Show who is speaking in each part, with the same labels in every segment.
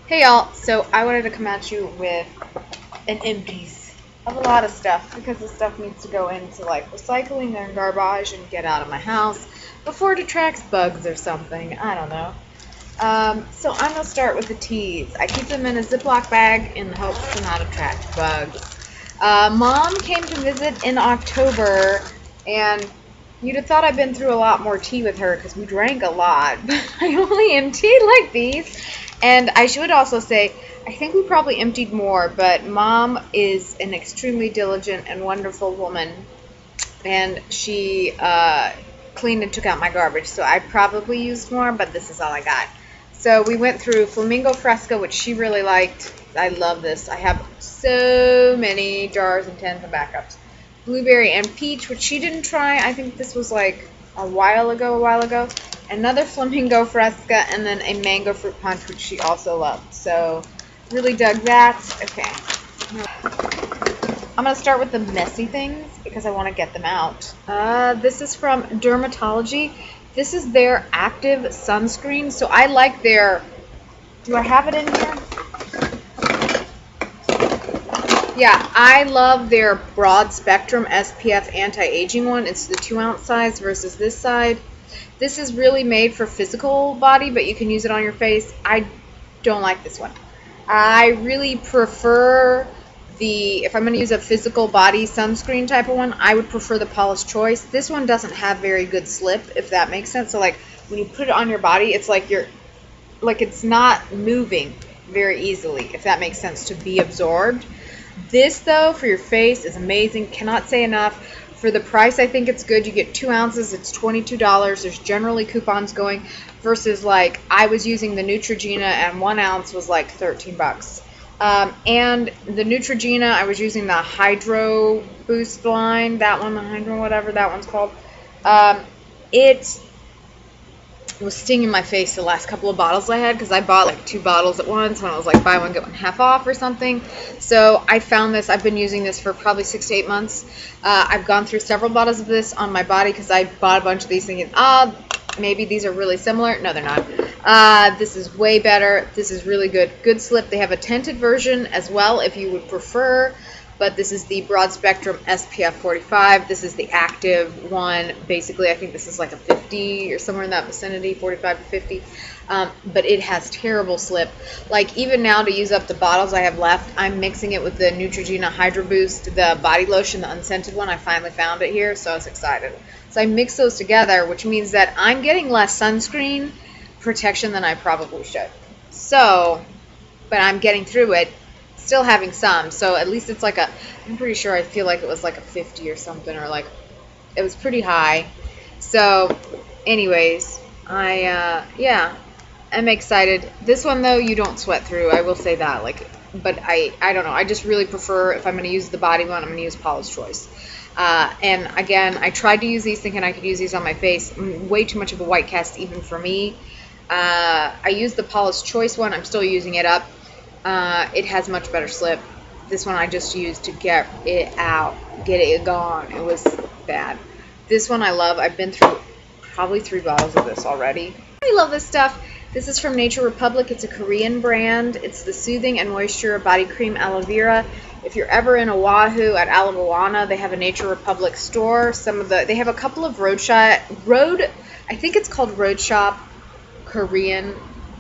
Speaker 1: Hey y'all, so I wanted to come at you with an empties of a lot of stuff because this stuff needs to go into like recycling and garbage and get out of my house before it attracts bugs or something. I don't know. So I'm gonna start with the teas. I keep them in a Ziploc bag in the hopes to not attract bugs. Mom came to visit in October, and you'd have thought I'd been through a lot more tea with her because we drank a lot, but I only emptied like these. And I should also say, I think we probably emptied more, but Mom is an extremely diligent and wonderful woman, and she cleaned and took out my garbage, so I probably used more, but this is all I got. So we went through Flamingo Fresca, which she really liked. I love this. I have so many jars and tins of backups. Blueberry and peach, which she didn't try. I think this was like a while ago. Another Flamingo Fresca, and then a mango fruit punch, which she also loved. So really dug that. Okay. I'm going to start with the messy things because I want to get them out. This is from Dermatology. This is their active sunscreen. So I like their... Do I have it in here? Yeah, I love their broad spectrum SPF anti-aging one. It's the 2-ounce size versus this side. This is really made for physical body, but you can use it on your face. I don't like this one. I really prefer if I'm going to use a physical body sunscreen type of one, I would prefer the Paula's Choice. This one doesn't have very good slip, if that makes sense. So like when you put it on your body, it's like it's not moving very easily, if that makes sense, to be absorbed. This though, for your face, is amazing. Cannot say enough. For the price, I think it's good. You get 2 ounces, it's $22. There's generally coupons going versus like I was using the Neutrogena and 1 ounce was like 13 bucks. And the Neutrogena, I was using the Hydro Boost line, that one, the Hydro whatever that one's called. It was stinging my face the last couple of bottles I had because I bought like 2 bottles at once when it was like buy one get one half off or something. So I found this. I've been using this for probably 6 to 8 months. I've gone through several bottles of this on my body because I bought a bunch of these thinking, maybe these are really similar. No, they're not. This is way better. This is really good. Good slip. They have a tinted version as well if you would prefer. But this is the broad spectrum SPF 45. This is the active one. Basically, I think this is like a 50 or somewhere in that vicinity, 45 to 50. But it has terrible slip. Like even now to use up the bottles I have left, I'm mixing it with the Neutrogena Hydro Boost, the body lotion, the unscented one. I finally found it here, so I was excited. So I mix those together, which means that I'm getting less sunscreen protection than I probably should. So, but I'm getting through it. Still having some, so at least it's like I'm pretty sure I feel like it was like a 50 or something, or like it was pretty high. So anyways, yeah, I'm excited. This one though, you don't sweat through, I will say that, but I don't know, I just really prefer, if I'm going to use the body one, I'm going to use Paula's Choice. And again, I tried to use these thinking I could use these on my face. Way too much of a white cast even for me. I used the Paula's Choice one, I'm still using it up. It has much better slip. This one I just used to get it out, get it gone. It was bad. This one I love. I've been through probably 3 bottles of this already. I love this stuff. This is from Nature Republic. It's a Korean brand. It's the Soothing and Moisture Body Cream Aloe Vera. If you're ever in Oahu at Alamoana, they have a Nature Republic store. They have a couple of I think it's called Road Shop Korean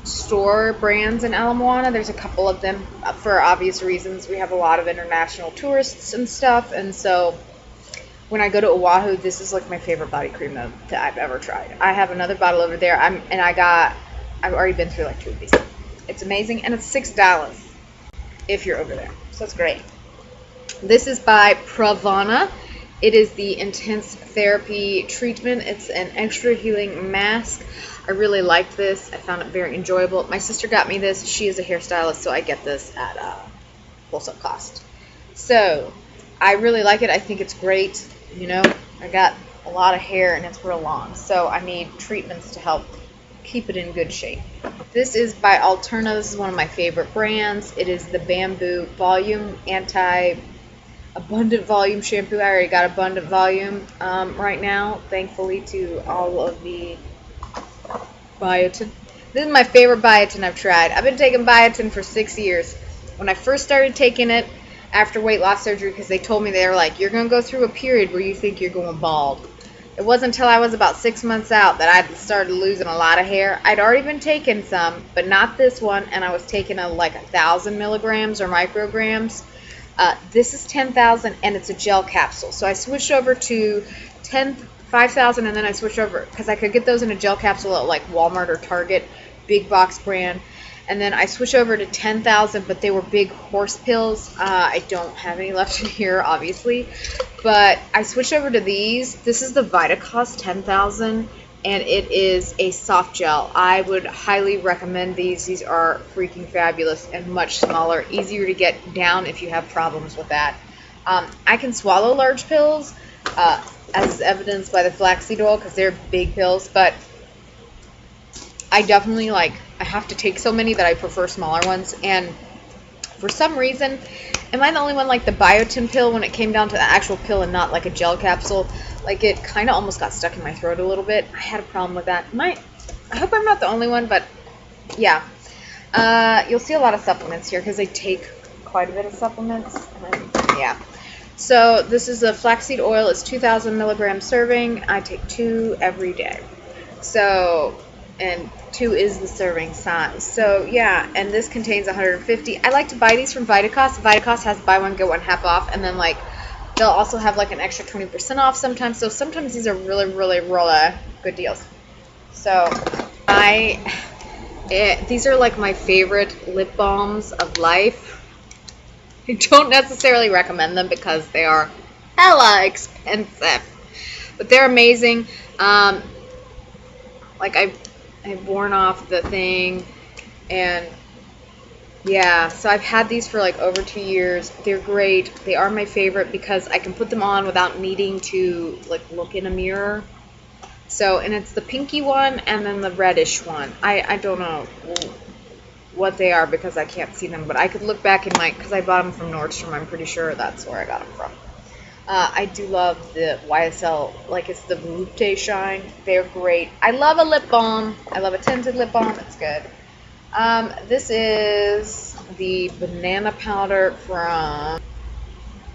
Speaker 1: store brands in Alamoana. There's a couple of them for obvious reasons. We have a lot of international tourists and stuff, and so when I go to Oahu, this is like my favorite body cream that I've ever tried. I have another bottle over there. I've already been through like 2 of these. It's amazing, and it's $6 if you're over there, so it's great. This is by Pravana. It is the Intense Therapy Treatment. It's an extra healing mask. I really liked this. I found it very enjoyable. My sister got me this. She is a hairstylist, so I get this at wholesale cost. So I really like it. I think it's great. You know, I got a lot of hair and it's real long, so I need treatments to help keep it in good shape. This is by Alterna. This is one of my favorite brands. It is the Bamboo Volume Abundant Volume Shampoo. I already got Abundant Volume right now, thankfully to all of the biotin. This is my favorite biotin I've tried. I've been taking biotin for 6 years. When I first started taking it after weight loss surgery, because they told me, they were like, you're going to go through a period where you think you're going bald. It wasn't until I was about 6 months out that I started losing a lot of hair. I'd already been taking some, but not this one, and I was taking like 1,000 milligrams or micrograms. This is 10,000, and it's a gel capsule. So I switched over to 5,000, and then I switched over because I could get those in a gel capsule at like Walmart or Target, big box brand. And then I switched over to 10,000, but they were big horse pills. I don't have any left in here, obviously. But I switched over to these. This is the Vitacos 10,000, and it is a soft gel. I would highly recommend these. These are freaking fabulous and much smaller, easier to get down if you have problems with that. I can swallow large pills, as evidenced by the flaxseed oil, because they're big pills, but I definitely I have to take so many that I prefer smaller ones. And for some reason, am I the only one like the biotin pill when it came down to the actual pill and not like a gel capsule? Like, it kind of almost got stuck in my throat a little bit. I had a problem with that. I hope I'm not the only one, but yeah. You'll see a lot of supplements here because I take quite a bit of supplements. Yeah. So this is a flaxseed oil. It's 2,000 milligram serving. I take 2 every day. So, and 2 is the serving size. So yeah, and this contains 150. I like to buy these from Vitacos. Vitacos has buy one get one half off, and then they'll also have an extra 20% off sometimes. So sometimes these are really, really, really good deals. So these are like my favorite lip balms of life. I don't necessarily recommend them because they are hella expensive, but they're amazing. I've worn off the thing, and yeah, so I've had these for over 2 years. They're great. They are my favorite because I can put them on without needing to look in a mirror. So, and it's the pinky one and then the reddish one. I don't know what they are because I can't see them, but I could look back in because I bought them from Nordstrom. I'm pretty sure that's where I got them from. I do love the YSL, it's the Volupte Shine. They're great. I love a lip balm. I love a tinted lip balm. It's good. This is the banana powder from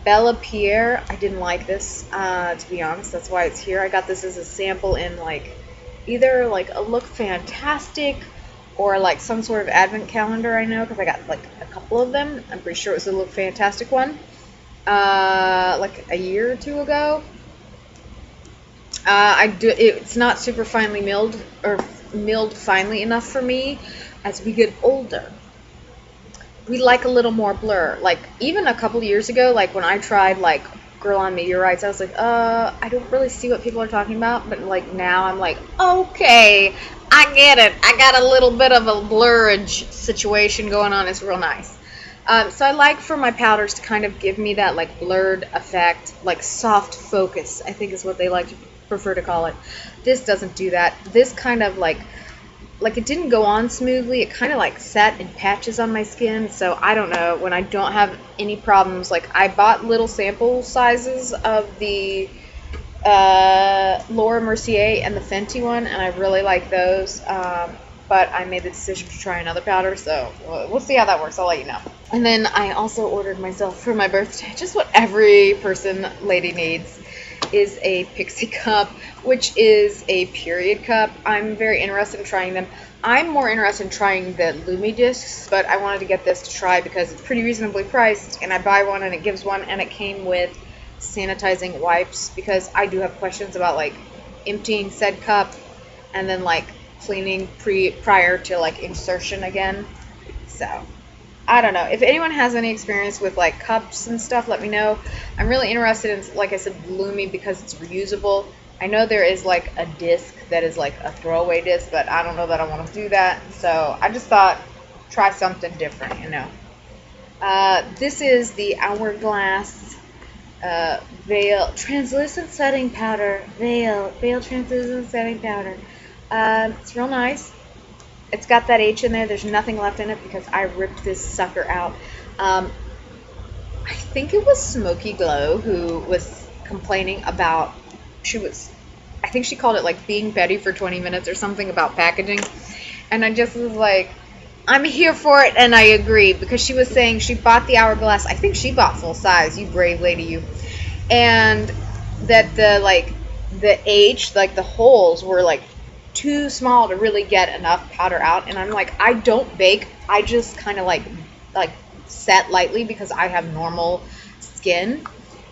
Speaker 1: Bella Pierre. I didn't like this, to be honest. That's why it's here. I got this as a sample in either a Look Fantastic or some sort of advent calendar, I know, because I got a couple of them. I'm pretty sure it was the Look Fantastic one. A year or 2 ago. It's not super finely milled or milled finely enough for me. As we get older, we like a little more blur. Even a couple years ago, when I tried Girl on Meteorites, I was I don't really see what people are talking about. But now I'm okay, I get it. I got a little bit of a blurrage situation going on. It's real nice. So I like for my powders to kind of give me that blurred effect, soft focus, I think is what they prefer to call it. This doesn't do that. This kind of it didn't go on smoothly. It kind of sat in patches on my skin. So I don't know, when I don't have any problems, I bought little sample sizes of the Laura Mercier and the Fenty one, and I really like those. But I made the decision to try another powder, so we'll see how that works. I'll let you know. And then I also ordered myself for my birthday, just what every lady needs, is a Pixie cup, which is a period cup. I'm very interested in trying them. I'm more interested in trying the Lumi discs, but I wanted to get this to try because it's pretty reasonably priced, and I buy one and it gives one, and it came with sanitizing wipes because I do have questions about emptying said cup and then cleaning prior to insertion again. So I don't know. If anyone has any experience with cups and stuff, let me know. I'm really interested in, I said, Lumi because it's reusable. I know there is a disc that is a throwaway disc, but I don't know that I want to do that. So I just thought try something different, This is the Hourglass Veil Translucent Setting Powder. Veil Translucent Setting Powder. It's real nice. It's got that H in there. There's nothing left in it because I ripped this sucker out. I think it was Smoky Glow who was complaining about, I think she called it being Betty for 20 minutes or something about packaging. And I just was like, I'm here for it, and I agree, because she was saying she bought the hourglass. I think she bought full size, you brave lady, you. And that the H, like the holes were like too small to really get enough powder out. And I'm like, I don't bake. I just kind of like set lightly because I have normal skin,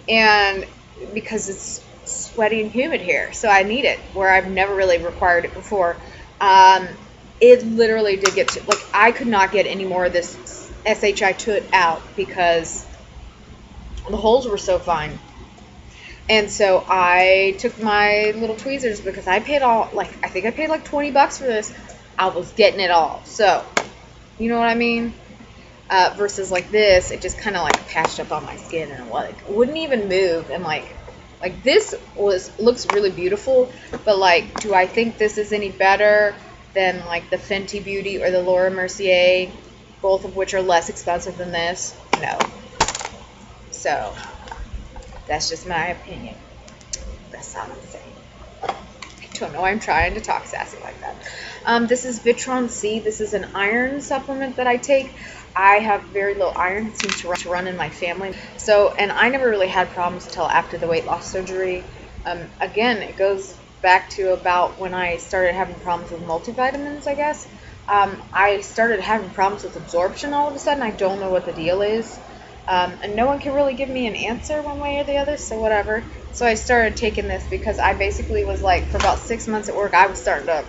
Speaker 1: and because it's sweaty and humid here, so I need it where I've never really required it before. Um, it literally did get to, like, I could not get any more of this SHI toot out because the holes were so fine. And so I took my little tweezers, because I paid I think I paid like $20 for this. I was getting it all. So, you know what I mean? Versus like this, it just kind of like patched up on my skin and like wouldn't even move. And like this looks really beautiful, but like, do I think this is any better than like the Fenty Beauty or the Laura Mercier, both of which are less expensive than this? No. So that's just my opinion. That's all I'm saying. I don't know. I'm trying to talk sassy like that. This is Vitron C. This is an iron supplement that I take. I have very low iron. It seems to run in my family. So, and I never really had problems until after the weight loss surgery. Again, it goes back to about when I started having problems with multivitamins, I guess. I started having problems with absorption all of a sudden. I don't know what the deal is. And no one can really give me an answer one way or the other, so whatever. So I started taking this because I basically was like, for about 6 months at work, I was starting to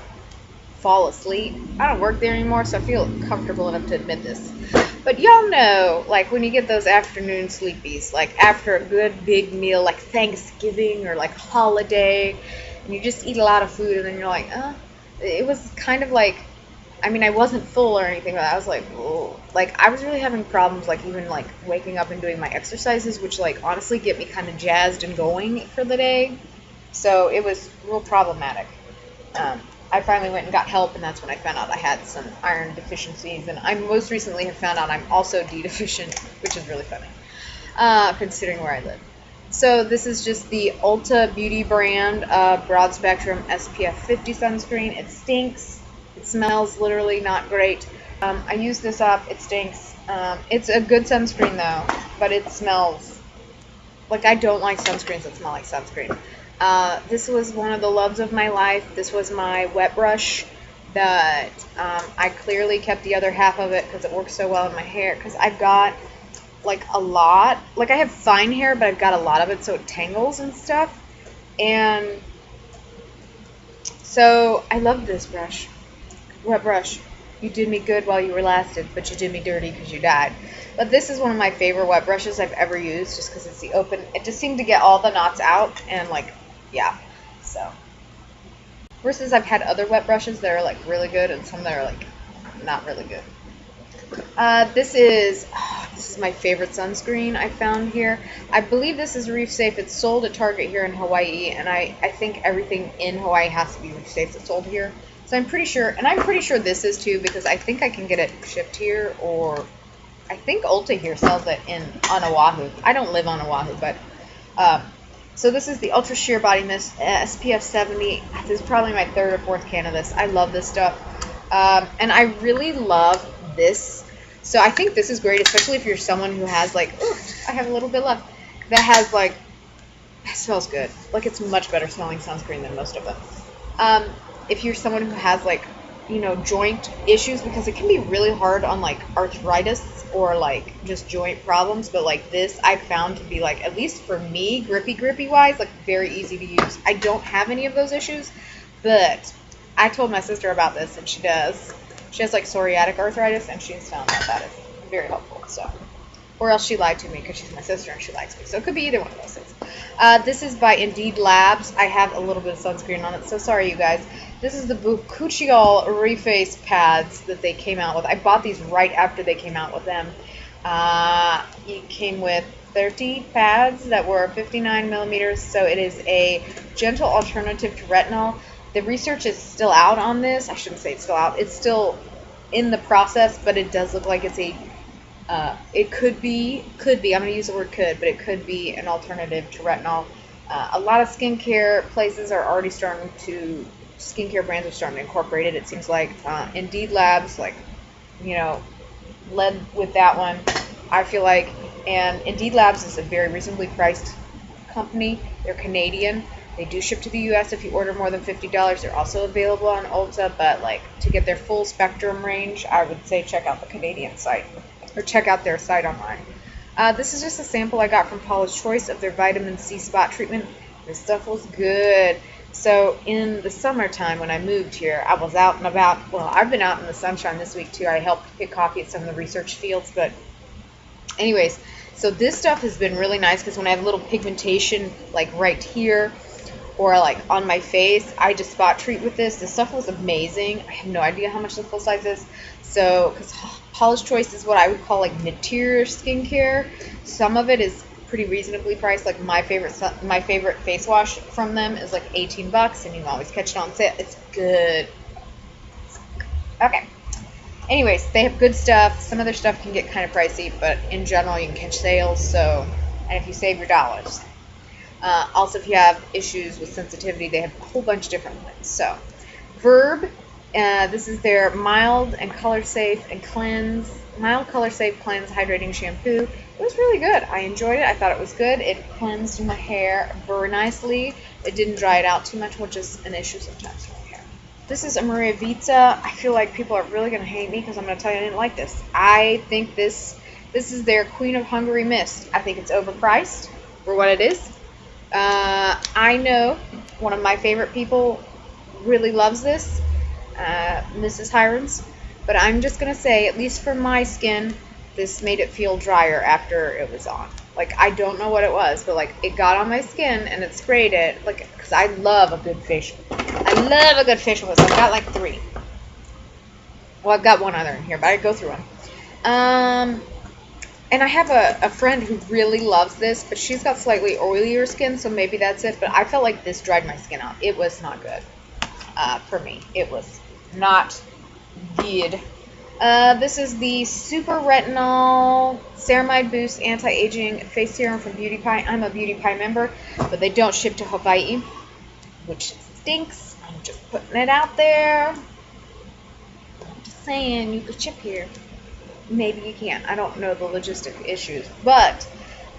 Speaker 1: fall asleep. I don't work there anymore, so I feel comfortable enough to admit this. But y'all know, like, when you get those afternoon sleepies, like after a good big meal, like Thanksgiving or like holiday, and you just eat a lot of food, and then you're like, it was kind of like, I mean, I wasn't full or anything, but I was like, oh, like, I was really having problems, like, even, like, waking up and doing my exercises, which, like, honestly get me kind of jazzed and going for the day. So it was real problematic. I finally went and got help, and that's when I found out I had some iron deficiencies, and I most recently have found out I'm also D deficient, which is really funny, considering where I live. So this is just the Ulta Beauty brand broad spectrum SPF 50 sunscreen. It stinks. It smells literally not great. I use this up. It stinks. It's a good sunscreen though, but it smells like, I don't like sunscreens that smell like sunscreen. This was one of the loves of my life. This was my wet brush that I clearly kept the other half of it because it works so well in my hair, because I've got like a lot, like I have fine hair, but I've got a lot of it, so it tangles and stuff. And so I love this brush. Wet brush. You did me good while you were lasted, but you did me dirty because you died. But this is one of my favorite wet brushes I've ever used, just because it's the open. It just seemed to get all the knots out, and like, yeah. So versus I've had other wet brushes that are like really good, and some that are like not really good. This is my favorite sunscreen I found here. I believe this is reef safe. It's sold at Target here in Hawaii, and I think everything in Hawaii has to be reef safe that's sold here. So I'm pretty sure, and I'm pretty sure this is too, because I think I can get it shipped here, or I think Ulta here sells it on Oahu. I don't live on Oahu, but so this is the Ultra Sheer Body Mist SPF 70. This is probably my third or fourth can of this. I love this stuff, and I really love this. So I think this is great, especially if you're someone who has like, ooh, I have a little bit left, that has like, it smells good. Like, it's much better smelling sunscreen than most of them. If you're someone who has like, you know, joint issues, because it can be really hard on like arthritis or like just joint problems, but like this I've found to be like, at least for me, grippy wise, like very easy to use. I don't have any of those issues, but I told my sister about this, and she does. She has like psoriatic arthritis, and she's found that is very helpful. So, or else she lied to me because she's my sister and she likes me. So it could be either one of those things. This is by Indeed Labs. I have a little bit of sunscreen on it, so sorry you guys. This is the Bukuchiol Reface pads that they came out with. I bought these right after they came out with them. It came with 30 pads that were 59 millimeters, so it is a gentle alternative to retinol. The research is still out on this. I shouldn't say it's still out. It's still in the process, but it does look like it's a, it could be, I'm going to use the word could, but it could be an alternative to retinol. A lot of skincare places are already starting to skincare brands are starting to incorporate it. It seems like Indeed Labs, like, you know, led with that one, I feel like. And Indeed Labs is a very reasonably priced company. They're Canadian. They do ship to the U.S. if you order more than $50. They're also available on Ulta, but like to get their full spectrum range, I would say check out the Canadian site or check out their site online. This is just a sample I got from Paula's Choice of their vitamin C spot treatment. This stuff was good. So in the summertime when I moved here, I was out and about. Well, I've been out in the sunshine this week too. I helped pick coffee at some of the research fields, but anyways, so this stuff has been really nice because when I have a little pigmentation like right here or like on my face, I just spot treat with this. This stuff was amazing. I have no idea how much the full size is. So, because Paula's Choice is what I would call like mid-tier skincare. Some of it is pretty reasonably priced. Like my favorite face wash from them is like $18, and you can always catch it on sale. It's good. Okay. Anyways, they have good stuff. Some of their stuff can get kind of pricey, but in general, you can catch sales. So, and if you save your dollars. Also, if you have issues with sensitivity, they have a whole bunch of different ones. So, Verb, this is their mild color safe cleanse hydrating shampoo. It was really good. I enjoyed it. I thought it was good. It cleansed my hair very nicely. It didn't dry it out too much, which is an issue sometimes for my hair. This is a Maria Vita. I feel like people are really going to hate me because I'm going to tell you I didn't like this. I think this is their Queen of Hungary Mist. I think it's overpriced for what it is. I know one of my favorite people really loves this, Mrs. Hirons, but I'm just going to say, at least for my skin, this made it feel drier after it was on. Like, I don't know what it was, but like, it got on my skin and it sprayed it, like, because I love a good facial. I love a good facial mist. I've got like 3. Well, I've got one other in here, but I go through them. And I have a friend who really loves this, but she's got slightly oilier skin, so maybe that's it. But I felt like this dried my skin out. It was not good for me. It was not good. This is the Super Retinol Ceramide Boost Anti-Aging Face Serum from Beauty Pie. I'm a Beauty Pie member, but they don't ship to Hawaii, which stinks. I'm just putting it out there. I'm just saying, you could ship here. Maybe you can't. I don't know the logistic issues, but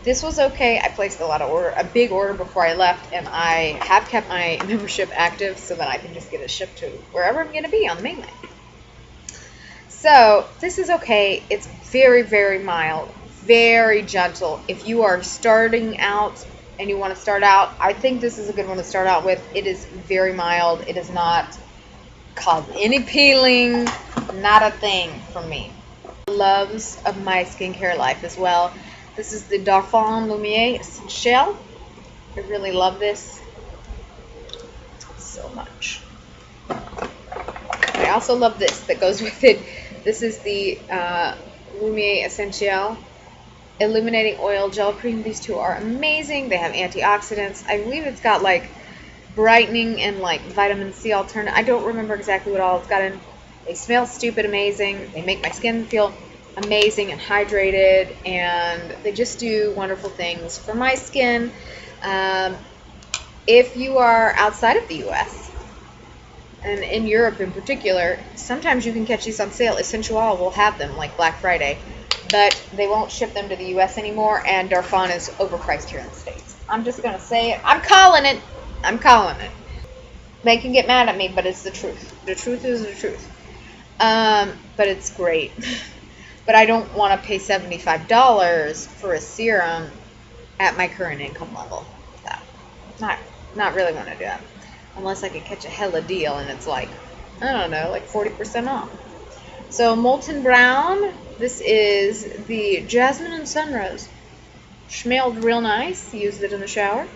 Speaker 1: this was okay. I placed a big order before I left, and I have kept my membership active so that I can just get it shipped to wherever I'm going to be on the mainland. So this is okay. It's very, very mild, very gentle. If you are starting out and you want to start out, I think this is a good one to start out with. It is very mild. It does not cause any peeling, not a thing for me. Loves of my skincare life as well. This is the Darphin Lumiere Essential. I really love this so much. I also love this that goes with it. This is the Lumiere Essential Illuminating Oil Gel Cream. These two are amazing. They have antioxidants. I believe it's got like brightening and like vitamin C alternative. I don't remember exactly what all it's got in. They smell stupid amazing. They make my skin feel amazing and hydrated, and they just do wonderful things for my skin. If you are outside of the U.S., and in Europe in particular, sometimes you can catch these on sale. Essential Oil will have them, like Black Friday, but they won't ship them to the U.S. anymore, and Darphin is overpriced here in the States. I'm just going to say it. I'm calling it. They can get mad at me, but it's the truth. The truth is the truth. But it's great. But I don't want to pay $75 for a serum at my current income level. So, not really want to do that. Unless I could catch a hella deal and it's like, I don't know, like 40% off. So Molten Brown, this is the Jasmine and Sunrose. Smelled real nice. Used it in the shower.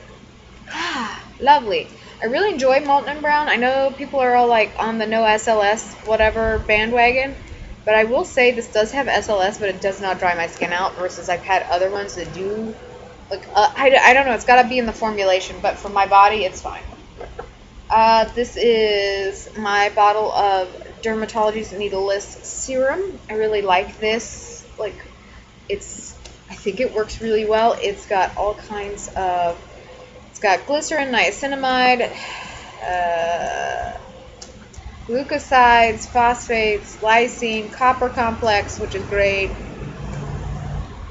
Speaker 1: Ah, lovely. I really enjoy Molten Brown. I know people are all like on the no SLS whatever bandwagon, but I will say this does have SLS, but it does not dry my skin out, versus I've had other ones that do. Like I don't know, it's got to be in the formulation, but for my body it's fine. This is my bottle of Dermatology's Needleless Serum. I really like this. Like, I think it works really well. It's got all kinds of, it's got glycerin, niacinamide, glucosides, phosphates, lysine, copper complex, which is great.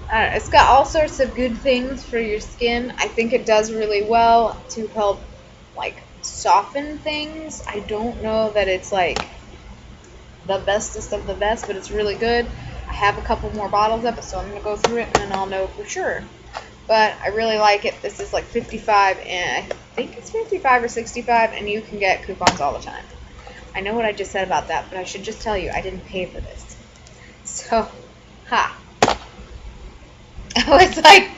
Speaker 1: It's got all sorts of good things for your skin. I think it does really well to help like soften things. I don't know that it's like the bestest of the best, but it's really good. I have a couple more bottles of it, so I'm gonna go through it and then I'll know for sure. But I really like it. This is like 55, and I think it's 55 or 65, and you can get coupons all the time. I know what I just said about that, but I should just tell you I didn't pay for this. So, ha. I was like,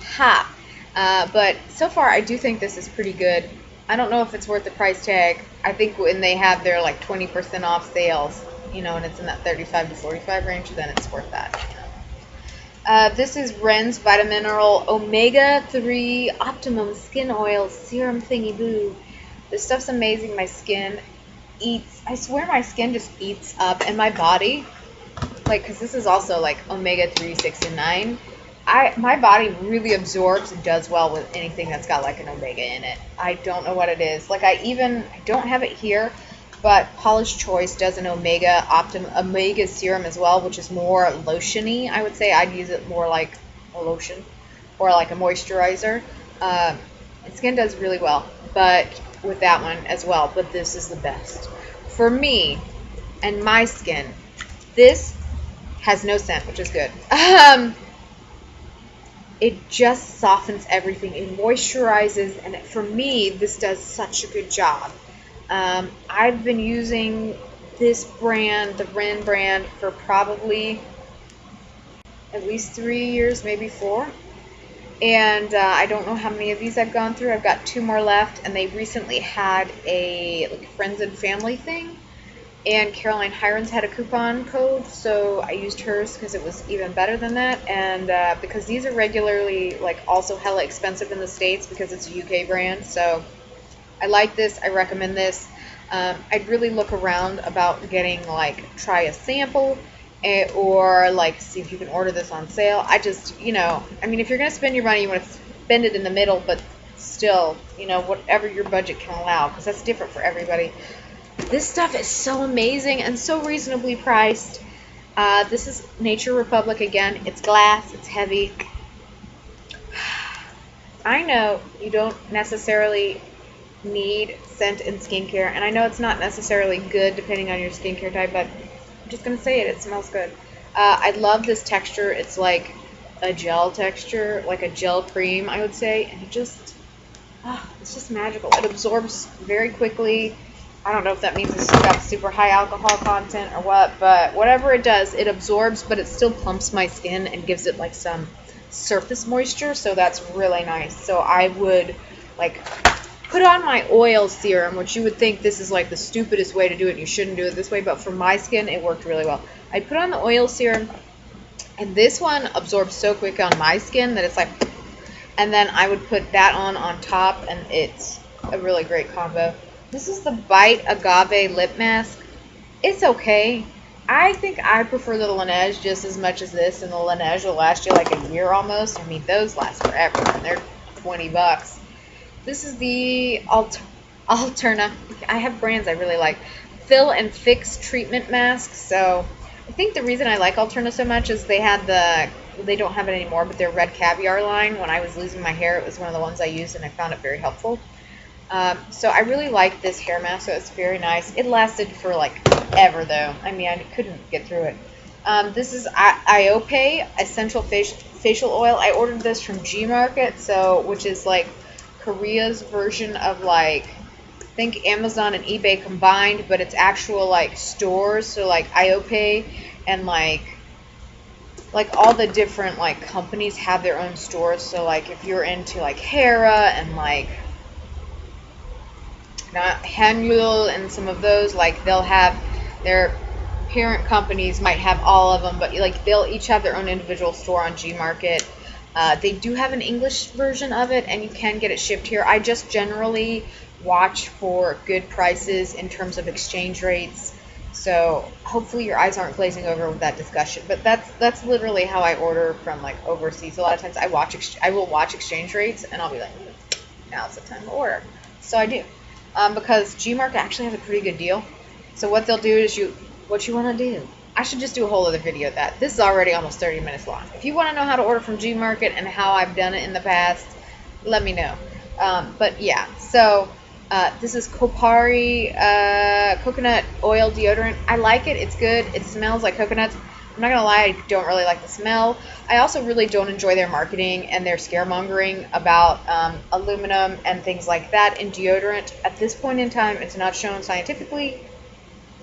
Speaker 1: ha. But so far, I do think this is pretty good. I don't know if it's worth the price tag. I think when they have their like 20% off sales, and it's in that 35 to 45 range, then it's worth that. This is Ren's Vitamineral Omega-3 Optimum Skin Oil Serum Thingy Boo. This stuff's amazing. My skin I swear my skin just eats up, and my body, like, because this is also like omega-3, 6, and 9. My body really absorbs and does well with anything that's got like an omega in it. I don't know what it is. Like I don't have it here, but Paula's Choice does an omega serum as well, which is more lotiony. I would say I'd use it more like a lotion or like a moisturizer. Skin does really well, but with that one as well. But this is the best for me and my skin. This has no scent, which is good. It just softens everything. It moisturizes, and for me, this does such a good job. I've been using this brand, the Ren brand, for probably at least 3 years, maybe 4. And I don't know how many of these I've gone through. I've got 2 more left, and they recently had a like friends and family thing. And Caroline Hirons had a coupon code, so I used hers because it was even better than that. And because these are regularly like also hella expensive in the States because it's a UK brand, so I like this. I recommend this. I'd really look around about getting like try a sample or like see if you can order this on sale. I just I mean if you're gonna spend your money, you want to spend it in the middle, but still whatever your budget can allow because that's different for everybody. This stuff is so amazing and so reasonably priced. This is Nature Republic again. It's glass. It's heavy. I know you don't necessarily need scent in skincare, and I know it's not necessarily good depending on your skincare type, but I'm just going to say it. It smells good. I love this texture. It's like a gel texture, like a gel cream, I would say, and it's just magical. It absorbs very quickly. I don't know if that means it's got super high alcohol content or what, but whatever it does, it absorbs, but it still plumps my skin and gives it like some surface moisture, so that's really nice. So I would like put on my oil serum, which you would think this is like the stupidest way to do it, and you shouldn't do it this way, but for my skin, it worked really well. I put on the oil serum, and this one absorbs so quick on my skin that it's like, and then I would put that on top, and it's a really great combo. This is the Bite Agave Lip Mask. It's okay. I think I prefer the Laneige just as much as this, and the Laneige will last you like a year almost. I mean, those last forever, and they're $20. This is the Alterna. I have brands I really like. Fill and Fix Treatment Mask. So I think the reason I like Alterna so much is they don't have it anymore, but their Red Caviar line, when I was losing my hair, it was one of the ones I used, and I found it very helpful. So I really like this hair mask, so it's very nice. It lasted for like ever though. I mean, I couldn't get through it. This is Iope Essential Facial Oil. I ordered this from G Market, which is like Korea's version of like, I think Amazon and eBay combined, but it's actual like stores. So like Iope and like all the different like companies have their own stores. So like if you're into like Hera and like Hanmul and some of those, like they'll have their parent companies might have all of them, but like they'll each have their own individual store on G Market. They do have an English version of it, and you can get it shipped here. I just generally watch for good prices in terms of exchange rates. So hopefully your eyes aren't glazing over with that discussion. But that's literally how I order from like overseas. A lot of times I will watch exchange rates, and I'll be like, now's the time to order. So I do. because Gmark actually has a pretty good deal. So what they'll do is what you want to do. I should just do a whole other video of that. This is already almost 30 minutes long. If you want to know how to order from Gmarket and how I've done it in the past, let me know. But yeah, so this is Kopari coconut oil deodorant. I like it. It's good. It smells like coconuts. I'm not gonna lie, I don't really like the smell. I also really don't enjoy their marketing and their scaremongering about aluminum and things like that in deodorant. At this point in time, it's not shown scientifically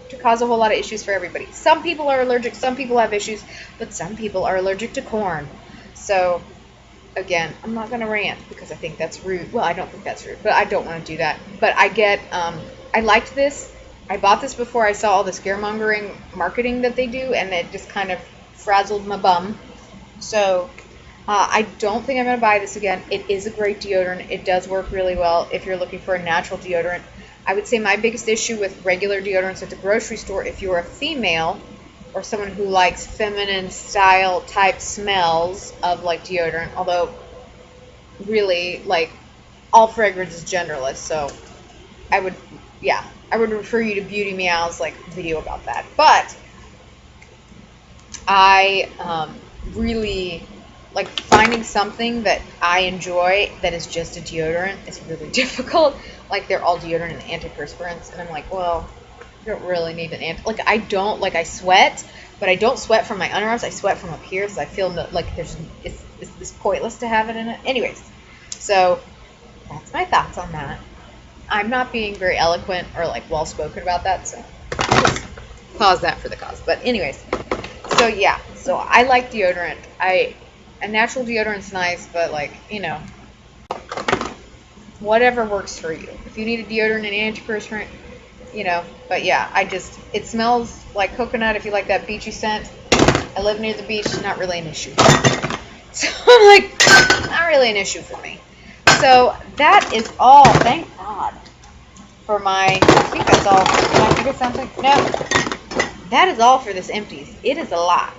Speaker 1: to cause a whole lot of issues for everybody. Some people are allergic, some people have issues, but some people are allergic to corn. So, again, I'm not gonna rant because I think that's rude. Well, I don't think that's rude, but I don't want to do that. But I liked this. I bought this before I saw all the scaremongering marketing that they do, and it just kind of frazzled my bum. So I don't think I'm going to buy this again. It is a great deodorant. It does work really well if you're looking for a natural deodorant. I would say my biggest issue with regular deodorants at the grocery store, if you're a female or someone who likes feminine style type smells of like deodorant, although really like all fragrance is genderless, so I would refer you to Beauty Meow's like video about that. But I really like finding something that I enjoy that is just a deodorant is really difficult. Like they're all deodorant and antiperspirants, and I'm like, well, you don't really need an I sweat, but I don't sweat from my underarms. I sweat from up here, so I feel like it's pointless to have it in it. Anyways, so that's my thoughts on that. I'm not being very eloquent or like well spoken about that, so just pause that for the cause. But anyways, so yeah, so I like deodorant. A natural deodorant's nice, but like, whatever works for you. If you need a deodorant and antiperspirant, but yeah, it smells like coconut if you like that beachy scent. I live near the beach, not really an issue. So I'm like, not really an issue for me. So that is all. Thank God for I think that's all. Did I forget something? No. That is all for this Empties. It is a lot.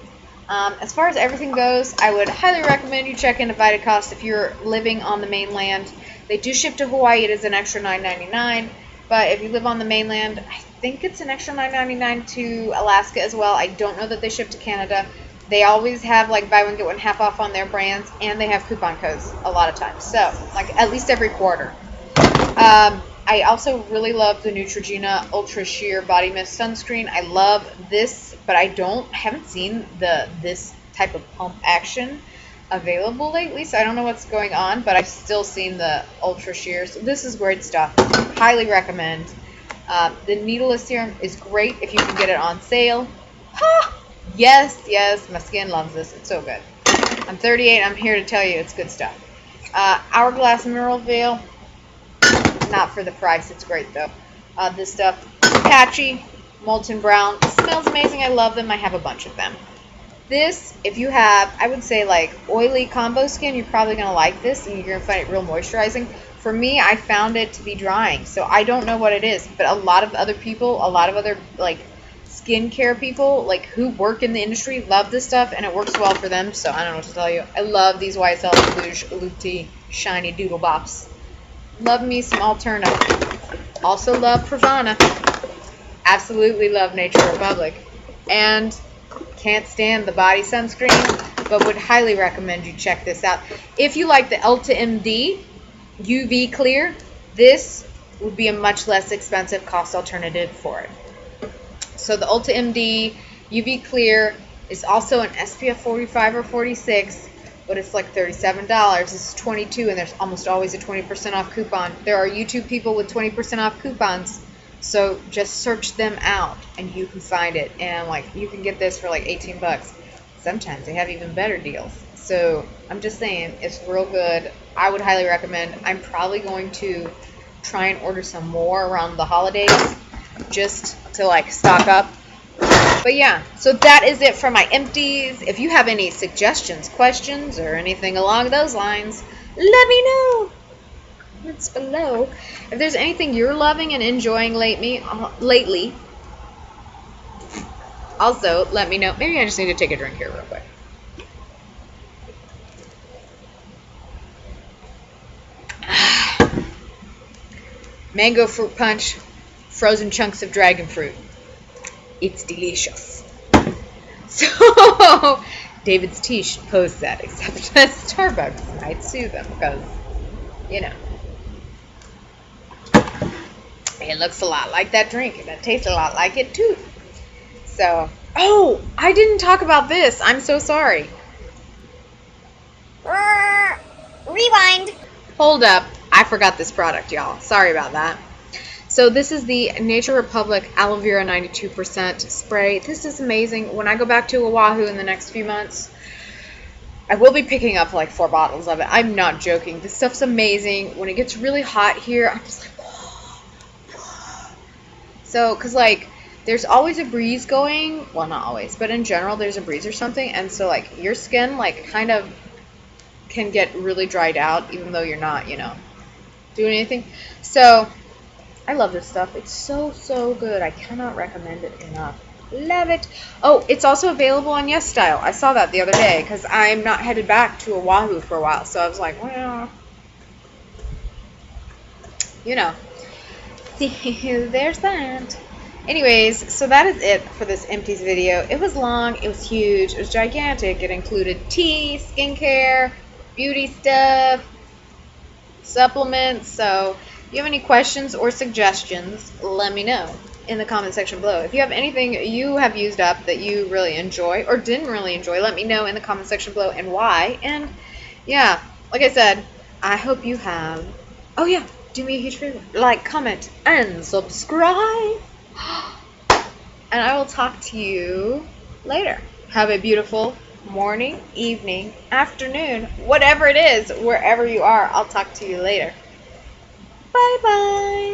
Speaker 1: As far as everything goes, I would highly recommend you check into Vitacost if you're living on the mainland. They do ship to Hawaii. It is an extra $9.99. But if you live on the mainland, I think it's an extra $9.99 to Alaska as well. I don't know that they ship to Canada. They always have like buy one get one half off on their brands, and they have coupon codes a lot of times. So like at least every quarter. I also really love the Neutrogena Ultra Sheer Body Mist Sunscreen. I love this, but I haven't seen this type of pump action available lately, so I don't know what's going on, but I've still seen the Ultra Sheer. So this is great stuff. Highly recommend. The needleless serum is great if you can get it on sale. Ha! Yes, my skin loves this. It's so good. I'm 38. I'm here to tell you it's good stuff. Hourglass Mineral Veil. Not for the price. It's great, though. This stuff. Patchy. Molten Brown. It smells amazing. I love them. I have a bunch of them. This, if you have, I would say, like, oily combo skin, you're probably going to like this, and you're going to find it real moisturizing. For me, I found it to be drying, so I don't know what it is. But a lot of other people, like, skincare people, like, who work in the industry, love this stuff, and it works well for them, so I don't know what to tell you. I love these YSL Luge Luti Shiny Doodle Bops. Love me some Alterna. Also love Pravana. Absolutely love Nature Republic. And can't stand the body sunscreen, but would highly recommend you check this out. If you like the Ulta MD UV Clear, this would be a much less expensive cost alternative for it. So the Ulta MD UV Clear is also an SPF 45 or 46, but it's like $37. This is $22, and there's almost always a 20% off coupon. There are YouTube people with 20% off coupons, so just search them out, and you can find it. And like, you can get this for like 18 bucks. Sometimes they have even better deals. So I'm just saying, it's real good. I would highly recommend. I'm probably going to try and order some more around the holidays, just to like stock up. But yeah, so that is it for my Empties. If you have any suggestions, questions, or anything along those lines, let me know. Comments below. If there's anything you're loving and enjoying lately, also let me know. Maybe I just need to take a drink here real quick. Mango fruit punch, frozen chunks of dragon fruit. It's delicious. So, David's tea should post that, except that Starbucks might sue them because, you know, it looks a lot like that drink and it tastes a lot like it too. So, oh, I didn't talk about this. I'm so sorry.
Speaker 2: Rewind.
Speaker 1: Hold up. I forgot this product, y'all. Sorry about that. So this is the Nature Republic Aloe Vera 92% spray. This is amazing. When I go back to Oahu in the next few months, I will be picking up like 4 bottles of it. I'm not joking. This stuff's amazing. When it gets really hot here, I'm just like, whoa. So, because like, there's always a breeze going. Well, not always, but in general, there's a breeze or something. And so like, your skin like kind of can get really dried out, even though you're not, you know, doing anything. So, I love this stuff. It's so, so good. I cannot recommend it enough. Love it. Oh, it's also available on Yes Style. I saw that the other day because I'm not headed back to Oahu for a while. So I was like, well, you know, there's that. Anyways, so that is it for this Empties video. It was long. It was huge. It was gigantic. It included tea, skincare, beauty stuff, supplements. So if you have any questions or suggestions, let me know in the comment section below. If you have anything you have used up that you really enjoy or didn't really enjoy, let me know in the comment section below and why. And yeah, like I said, I hope you have. Oh yeah, do me a huge favor. Like, comment, and subscribe. And I will talk to you later. Have a beautiful morning, evening, afternoon, whatever it is, wherever you are. I'll talk to you later. Bye-bye.